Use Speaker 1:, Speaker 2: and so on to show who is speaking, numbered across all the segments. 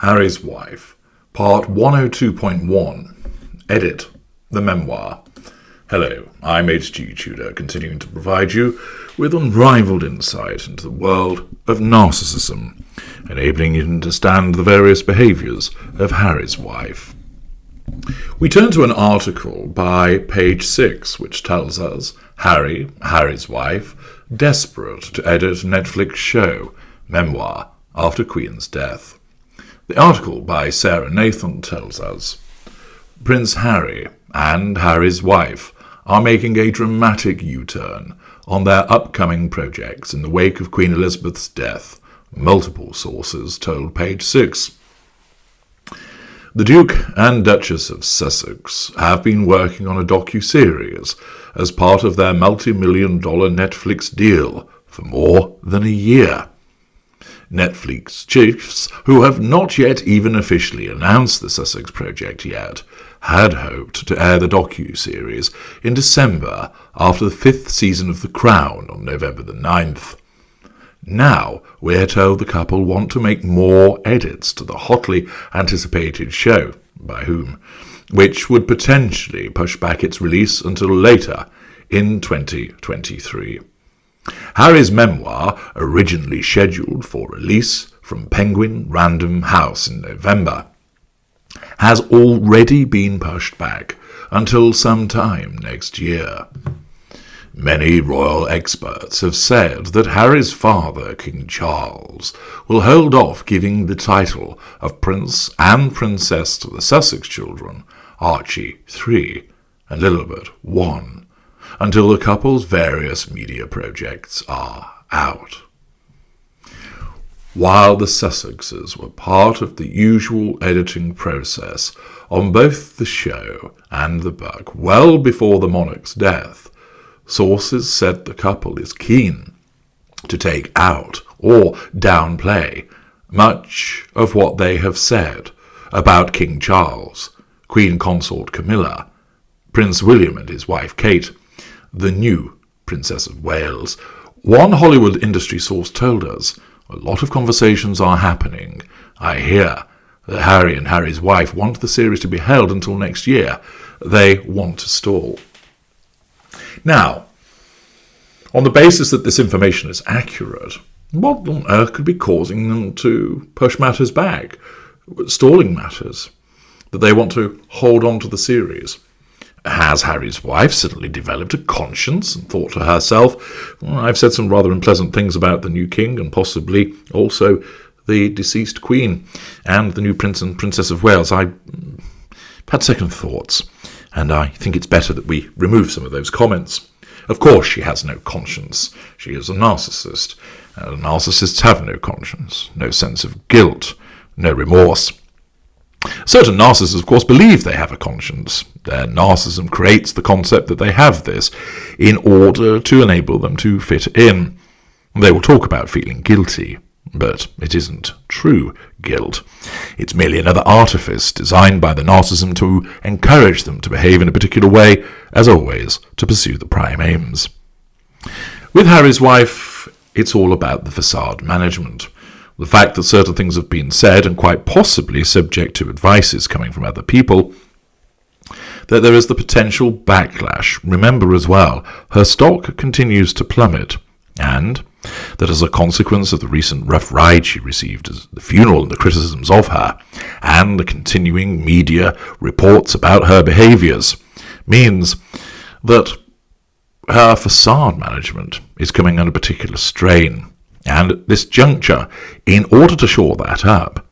Speaker 1: Harry's Wife, Part 102.1, Edit, the Memoir. Hello, I'm H.G. Tudor, continuing to provide you with unrivaled insight into the world of narcissism, enabling you to understand the various behaviours of Harry's wife. We turn to an article by page 6, which tells us Harry's wife, desperate to edit Netflix show, Memoir, after Queen's death. The article by Sarah Nathan tells us, Prince Harry and Harry's wife are making a dramatic U-turn on their upcoming projects in the wake of Queen Elizabeth's death, multiple sources told page 6. The Duke and Duchess of Sussex have been working on a docu-series as part of their multi-million-dollar Netflix deal for more than a year. Netflix chiefs, who have not yet even officially announced the Sussex project yet, had hoped to air the docu-series in December after the 5th season of The Crown on November the 9th. Now we're told the couple want to make more edits to the hotly anticipated show, by whom, which would potentially push back its release until later in 2023. Harry's memoir, originally scheduled for release from Penguin Random House in November, has already been pushed back until sometime next year. Many royal experts have said that Harry's father, King Charles, will hold off giving the title of Prince and Princess to the Sussex children, Archie 3 and Elizabeth 1, until the couple's various media projects are out. While the Sussexes were part of the usual editing process on both the show and the book well before the monarch's death, sources said the couple is keen to take out or downplay much of what they have said about King Charles, Queen Consort Camilla, Prince William and his wife Kate, the new Princess of Wales. One Hollywood industry source told us, a lot of conversations are happening. I hear that Harry and Harry's wife want the series to be held until next year. They want to stall. Now, on the basis that this information is accurate, what on earth could be causing them to push matters back, stalling matters, that they want to hold on to the series? Has Harry's wife suddenly developed a conscience and thought to herself, I've said some rather unpleasant things about the new king and possibly also the deceased queen and the new prince and princess of Wales. I've had second thoughts, and I think it's better that we remove some of those comments. Of course she has no conscience. She is a narcissist, and narcissists have no conscience, no sense of guilt, no remorse. Certain narcissists, of course, believe they have a conscience. Their narcissism creates the concept that they have this in order to enable them to fit in. They will talk about feeling guilty, but it isn't true guilt. It's merely another artifice designed by the narcissism to encourage them to behave in a particular way, as always, to pursue the prime aims. With Harry's wife, it's all about the facade management. The fact that certain things have been said, and quite possibly subject to advices coming from other people, that there is the potential backlash. Remember as well, her stock continues to plummet, and that as a consequence of the recent rough ride she received at the funeral and the criticisms of her, and the continuing media reports about her behaviours, means that her facade management is coming under particular strain. And at this juncture, in order to shore that up,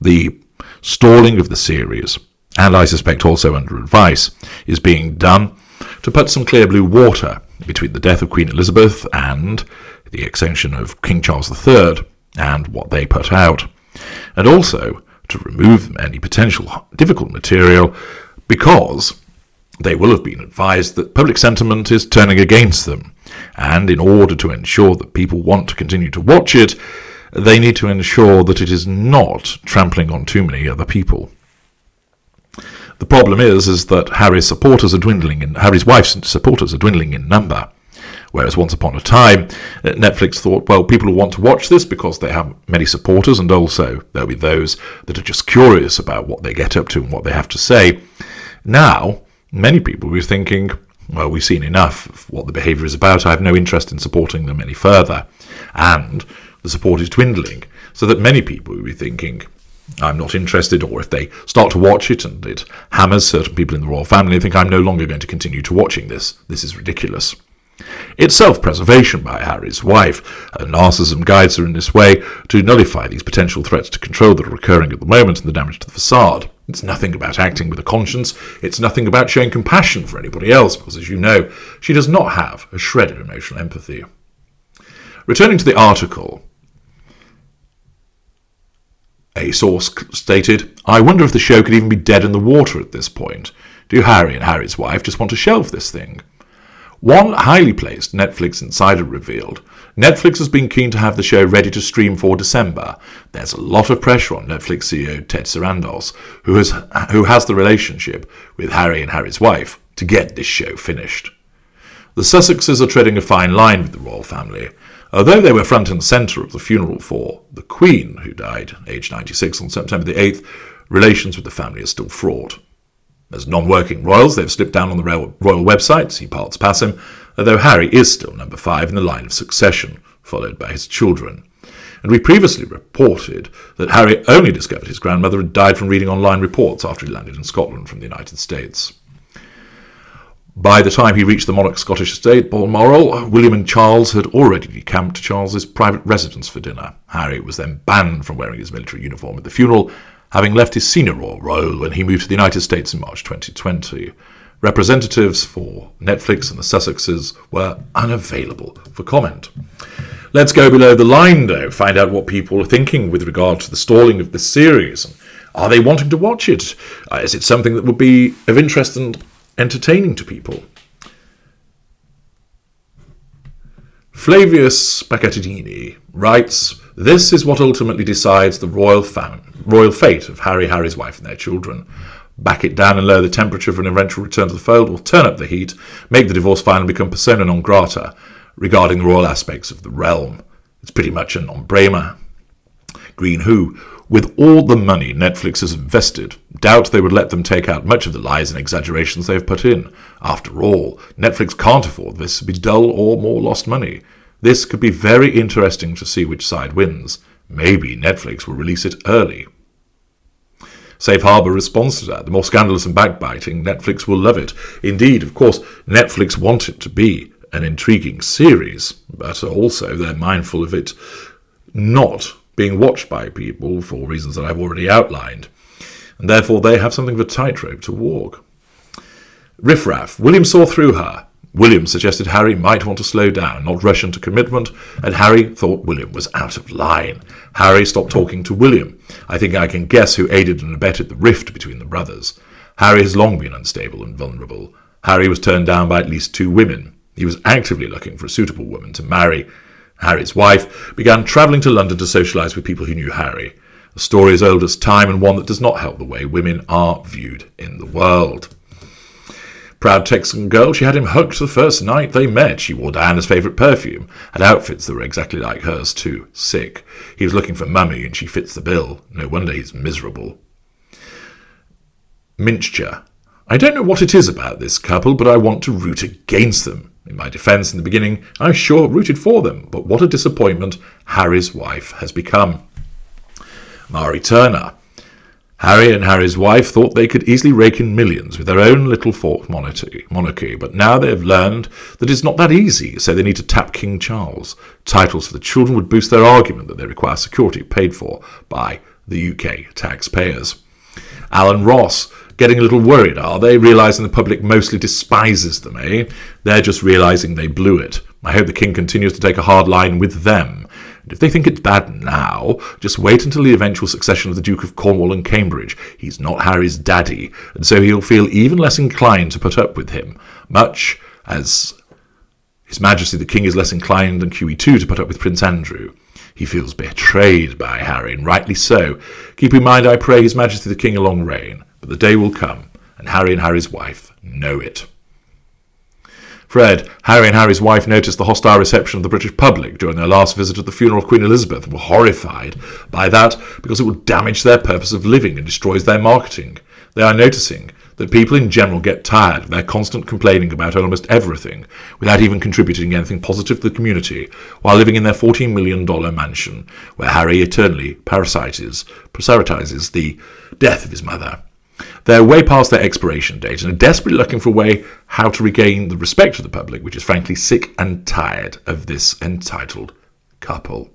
Speaker 1: the stalling of the series, and I suspect also under advice, is being done to put some clear blue water between the death of Queen Elizabeth and the accession of King Charles III and what they put out, and also to remove any potential difficult material because they will have been advised that public sentiment is turning against them, and in order to ensure that people want to continue to watch it, they need to ensure that it is not trampling on too many other people. The problem is that Harry's wife's supporters are dwindling in number, Whereas once upon a time, Netflix thought, well, people will want to watch this because they have many supporters, and also there'll be those that are just curious about what they get up to and what they have to say. Now, many people will be thinking, well, we've seen enough of what the behaviour is about. I have no interest in supporting them any further. And the support is dwindling, so that many people will be thinking, I'm not interested, or if they start to watch it and it hammers certain people in the royal family, they think I'm no longer going to continue to watching this. This is ridiculous. It's self-preservation by Harry's wife, and narcissism guides her in this way to nullify these potential threats to control that are occurring at the moment and the damage to the facade. It's nothing about acting with a conscience. It's nothing about showing compassion for anybody else, because, as you know, she does not have a shred of emotional empathy. Returning to the article, a source stated, I wonder if the show could even be dead in the water at this point. Do Harry and Harry's wife just want to shelve this thing? One highly placed Netflix insider revealed, Netflix has been keen to have the show ready to stream for December. There's a lot of pressure on Netflix CEO Ted Sarandos, who has the relationship with Harry and Harry's wife, to get this show finished. The Sussexes are treading a fine line with the royal family. Although they were front and centre of the funeral for the Queen, who died aged 96 on September the 8th, relations with the family are still fraught. As non-working royals, they've slipped down on the royal website, see parts pass him, although Harry is still number 5 in the line of succession, followed by his children. And we previously reported that Harry only discovered his grandmother had died from reading online reports after he landed in Scotland from the United States. By the time he reached the monarch's Scottish estate, Balmoral, William and Charles had already decamped to Charles's private residence for dinner. Harry was then banned from wearing his military uniform at the funeral, having left his senior role when he moved to the United States in March 2020. Representatives for Netflix and the Sussexes were unavailable for comment. Let's go below the line, though, find out what people are thinking with regard to the stalling of this series. And are they wanting to watch it? Is it something that would be of interest and entertaining to people? Flavius Spaghettini writes, this is what ultimately decides the royal fate of Harry's wife and their children. Back it down and lower the temperature for an eventual return to the fold, or turn up the heat, make the divorce final become persona non grata regarding the royal aspects of the realm. It's pretty much a non-brainer. Green Who, with all the money Netflix has invested, doubt they would let them take out much of the lies and exaggerations they have put in. After all, Netflix can't afford this to be dull or more lost money. This could be very interesting to see which side wins. Maybe Netflix will release it early. Safe Harbour responds to that. The more scandalous and backbiting, Netflix will love it. Indeed, of course, Netflix want it to be an intriguing series, but also they're mindful of it not being watched by people for reasons that I've already outlined, and therefore they have something of a tightrope to walk. Riffraff. William saw through her. William suggested Harry might want to slow down, not rush into commitment, and Harry thought William was out of line. Harry stopped talking to William. I think I can guess who aided and abetted the rift between the brothers. Harry has long been unstable and vulnerable. Harry was turned down by at least 2 women. He was actively looking for a suitable woman to marry. Harry's wife began travelling to London to socialise with people who knew Harry. A story as old as time, and one that does not help the way women are viewed in the world. Proud Texan girl, she had him hooked the first night they met. She wore Diana's favourite perfume, had outfits that were exactly like hers too. Sick. He was looking for Mummy, and she fits the bill. No wonder he's miserable. Minchcher. I don't know what it is about this couple, but I want to root against them. In my defence in the beginning, I sure rooted for them, but what a disappointment Harry's wife has become. Mari Turner. Harry and Harry's wife thought they could easily rake in millions with their own little forked monarchy, but now they have learned that it's not that easy, so they need to tap King Charles. Titles for the children would boost their argument that they require security paid for by the UK taxpayers. Alan Ross. Getting a little worried, are they? Realising the public mostly despises them, eh? They're just realising they blew it. I hope the King continues to take a hard line with them. And if they think it's bad now, just wait until the eventual succession of the Duke of Cornwall and Cambridge. He's not Harry's daddy, and so he'll feel even less inclined to put up with him, much as His Majesty the King is less inclined than QE2 to put up with Prince Andrew. He feels betrayed by Harry, and rightly so. Keep in mind, I pray His Majesty the King a long reign, but the day will come, and Harry and Harry's wife know it. Fred, Harry and Harry's wife noticed the hostile reception of the British public during their last visit at the funeral of Queen Elizabeth and were horrified by that because it would damage their purpose of living and destroys their marketing. They are noticing that people in general get tired of their constant complaining about almost everything without even contributing anything positive to the community while living in their $14 million mansion where Harry eternally parasitizes the death of his mother. They're way past their expiration date and are desperately looking for a way how to regain the respect of the public, which is frankly sick and tired of this entitled couple.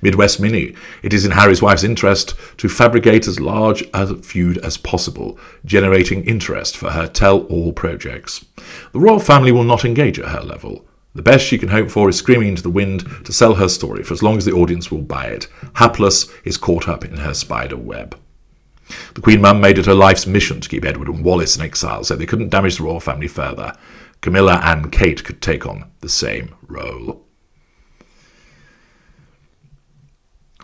Speaker 1: Midwest Mini. It is in Harry's wife's interest to fabricate as large a feud as possible, generating interest for her tell-all projects. The royal family will not engage at her level. The best she can hope for is screaming into the wind to sell her story for as long as the audience will buy it. Hapless is caught up in her spider web. The Queen Mum made it her life's mission to keep Edward and Wallis in exile so they couldn't damage the royal family further. Camilla and Kate could take on the same role.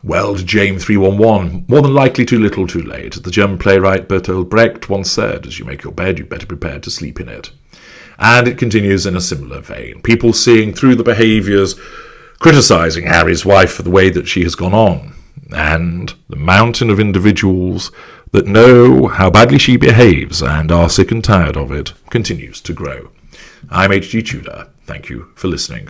Speaker 1: Well, James 311, more than likely too little too late. The German playwright Bertolt Brecht once said, as you make your bed, you better prepare to sleep in it. And it continues in a similar vein. People seeing through the behaviours, criticising Harry's wife for the way that she has gone on. And the mountain of individuals that know how badly she behaves and are sick and tired of it continues to grow. I'm H.G. Tudor. Thank you for listening.